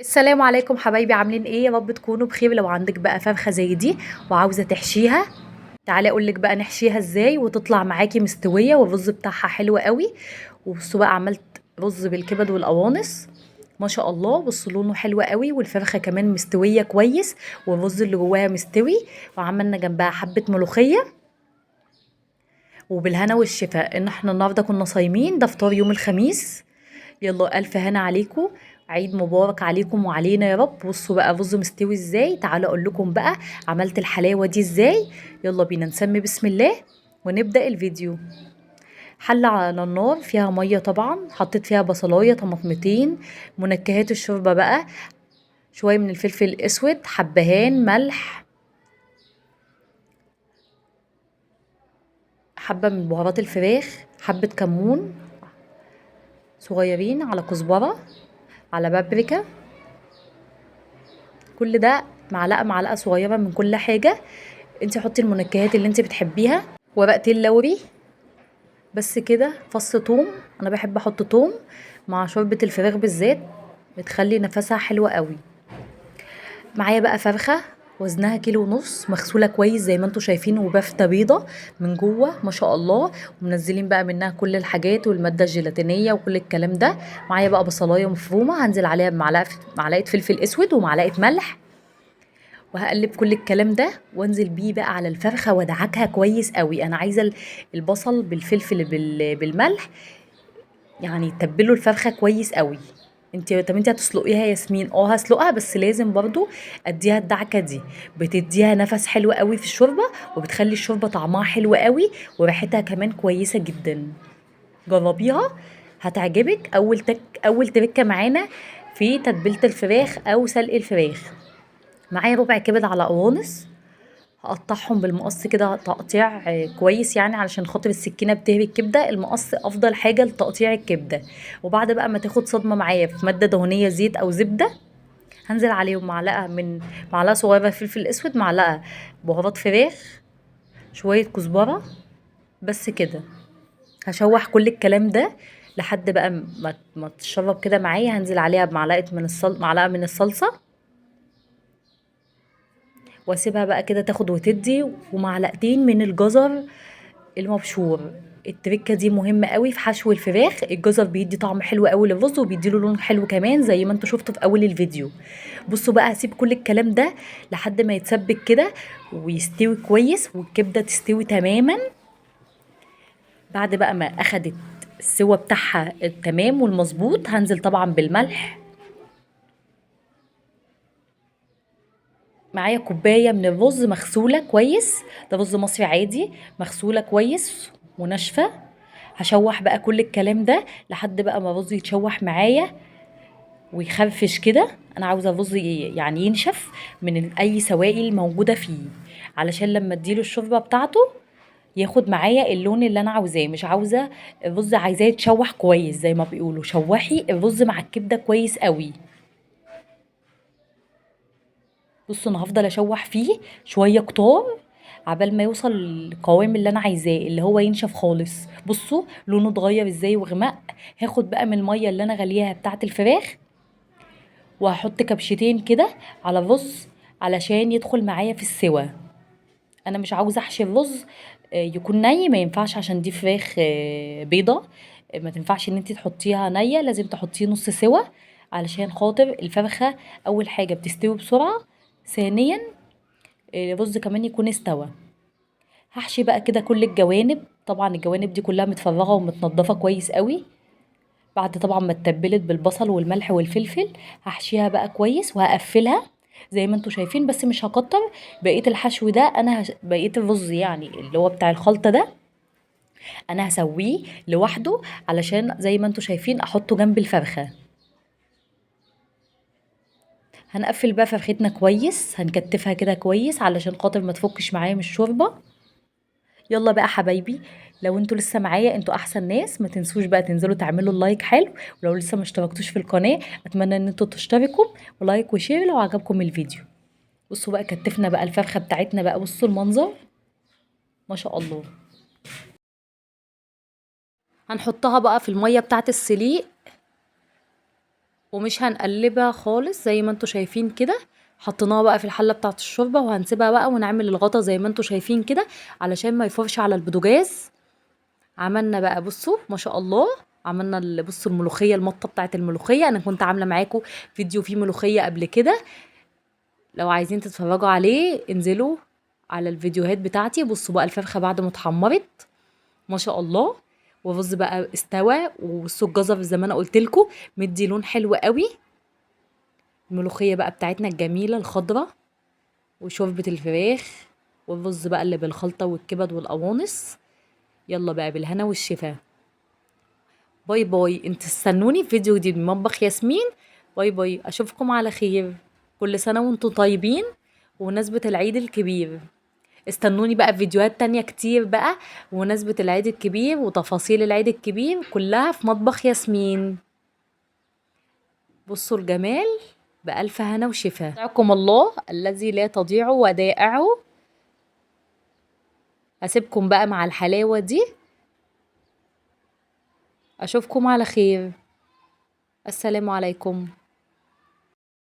السلام عليكم حبايبي، عاملين ايه؟ يا رب تكونوا بخير. لو عندك بقى فرخة زي دي وعاوزة تحشيها، تعالي اقولك بقى نحشيها ازاي وتطلع معاكي مستوية والرز بتاعها حلو قوي. وبصوا بقى، عملت رز بالكبد والقوانص ما شاء الله. بصوا لونه حلو قوي والفرخة كمان مستوية كويس والرز اللي جواها مستوي. وعملنا جنبها حبة ملوخية وبالهنا والشفا. ان احنا النهارده كنا صايمين، ده فطار يوم الخميس. يلا الف هنا عليكم، عيد مبارك عليكم وعلينا يا رب. بصوا بقى الرز مستوي ازاي، تعالوا اقول لكم بقى عملت الحلاوه دي ازاي. يلا بينا نسمي بسم الله ونبدا الفيديو. حله على النار فيها ميه، طبعا حطيت فيها بصلايه طماطمتين. منكهات الشوربه بقى، شويه من الفلفل الاسود، حبهان، ملح، حبه من بهارات الفراخ، حبه كمون صغيرين، على كزبره، على بابريكا. كل ده معلقه صغيره من كل حاجه. انت حطي المنكهات اللي انت بتحبيها، ورقتين لوري بس كده، فص توم. انا بحب احط توم مع شوربه الفراخ بالذات، بتخلي نفسها حلوه قوي. معايا بقى فرخه وزنها كيلو ونص، مغسوله كويس زي ما انتم شايفين، وبافته بيضه من جوه ما شاء الله. ومنزلين بقى منها كل الحاجات والماده الجيلاتينيه وكل الكلام ده. معايا بقى بصلايه مفرومه، هنزل عليها بمعلقه فلفل اسود ومعلقه ملح، وهقلب كل الكلام ده وانزل بيه بقى على الفرخه وادعكها كويس قوي. انا عايزه البصل بالفلفل بالملح، يعني تبلوا الفرخه كويس قوي. طب انت هتسلقيها يا ياسمين؟ هسلقها، بس لازم برضو اديها الدعكه دي، بتديها نفس حلو قوي في الشوربه، وبتخلي الشوربه طعمها حلو قوي وريحتها كمان كويسه جدا. جربيها هتعجبك. اول تركه معانا في تتبيله الفراخ او سلق الفراخ. معايا ربع كبد على قوانص، هقطعهم بالمقص كده تقطيع كويس، يعني علشان خاطر السكينه بتهري الكبده، المقص افضل حاجه لتقطيع الكبده. وبعد بقى ما تاخد صدمه معايا في ماده دهنيه، زيت او زبده، هنزل عليهم معلقه صغيره فلفل اسود، معلقه بهارات فراخ، شويه كزبره، بس كده. هشوح كل الكلام ده لحد بقى ما تشرب كده معايا. هنزل عليها معلقه من الصلصه، واسيبها بقى كده تاخد وتدي، ومعلقتين من الجزر المبشور. التركه دي مهمه قوي في حشو الفراخ. الجزر بيدي طعم حلو قوي للرز، وبيدي له لون حلو كمان زي ما انتوا شفتوا في اول الفيديو. بصوا بقى، هسيب كل الكلام ده لحد ما يتسبك كده ويستوي كويس والكبده تستوي تماما. بعد بقى ما اخدت السوا بتاعها التمام والمظبوط، هنزل طبعا بالملح. معايا كوبايه من الرز مغسوله كويس، ده رز مصري عادي، مغسوله كويس وناشفه. هشوح بقى كل الكلام ده لحد بقى ما الرز يتشوح معايا ويخرفش كده. انا عاوزه الرز يعني ينشف من اي سوائل موجوده فيه، علشان لما اديله الشوربه بتاعته ياخد معايا اللون اللي انا عاوزاه. مش عاوزه الرز، عايزاه يتشوح كويس زي ما بيقولوا، شوحي الرز مع الكبده كويس قوي. بصوا انا هفضل اشوح فيه شويه كتار عبال ما يوصل للقوام اللي انا عايزاه، اللي هو ينشف خالص. بصوا لونه اتغير ازاي وغمق. هاخد بقى من الميه اللي انا غليها بتاعه الفراخ، وهحط كبشتين كده على الرز علشان يدخل معايا في السوا. انا مش عاوزه احشي الرز يكون ني، ما ينفعش عشان دي فراخ بيضه. ما تنفعش ان انت تحطيها نيه، لازم تحطيه نص سوا علشان خاطر الفرخه اول حاجه بتستوي بسرعه، ثانيا الرز كمان يكون استوى. هحشي بقى كده كل الجوانب، طبعا الجوانب دي كلها متفرغه ومتنضفه كويس قوي. بعد طبعا ما اتبلت بالبصل والملح والفلفل، هحشيها بقى كويس وهقفلها زي ما انتوا شايفين، بس مش هكتر. بقيه الحشو ده بقيه الرز يعني اللي هو بتاع الخلطه ده انا هسويه لوحده، علشان زي ما انتوا شايفين احطه جنب الفرخه. هنقفل بقى فرختنا كويس، هنكتفها كده كويس علشان خاطر ما تفكش معايا من الشوربه. يلا بقى حبايبي، لو انتوا لسه معايا انتوا احسن ناس، ما تنسوش بقى تنزلوا تعملوا اللايك حلو. ولو لسه ما اشتركتوش في القناه، اتمنى ان انتوا تشتركوا ولايك وشير لو عجبكم الفيديو. بصوا بقى كتفنا بقى الفرخه بتاعتنا بقى، بصوا المنظر ما شاء الله. هنحطها بقى في الميه بتاعت السليق ومش هنقلبها خالص زي ما انتوا شايفين كده. حطيناها بقى في الحله بتاعه الشوربه وهنسيبها بقى ونعمل الغطا زي ما انتوا شايفين كده علشان ما يفورش على البوتاجاز. عملنا بقى بصوا ما شاء الله، عملنا بصوا الملوخيه، المطه بتاعه الملوخيه. انا كنت عامله معاكم فيديو فيه ملوخيه قبل كده، لو عايزين تتفرجوا عليه انزلوا على الفيديوهات بتاعتي. بصوا بقى الفرخه بعد ما اتحمرت ما شاء الله، والرز بقى استوى، وبصوا الجزر زي ما انا قلت لكم مدي لون حلو قوي. الملوخيه بقى بتاعتنا الجميله الخضره، وشوربه الفراخ، والرز بقى اللي بالخلطه والكبد والقوانص. يلا بقى بالهنا والشفا. باي باي، انت استنوني في فيديو جديد من مطبخ ياسمين. باي باي، اشوفكم على خير. كل سنه وانتم طيبين ومناسبه العيد الكبير. استنوني بقى في فيديوهات تانية كتير بقى بمناسبة العيد الكبير وتفاصيل العيد الكبير كلها في مطبخ ياسمين. بصوا الجمال، بألف هنا وشفا. دعكم الله الذي لا تضيع ودائعه. أسيبكم بقى مع الحلاوة دي، أشوفكم على خير. السلام عليكم.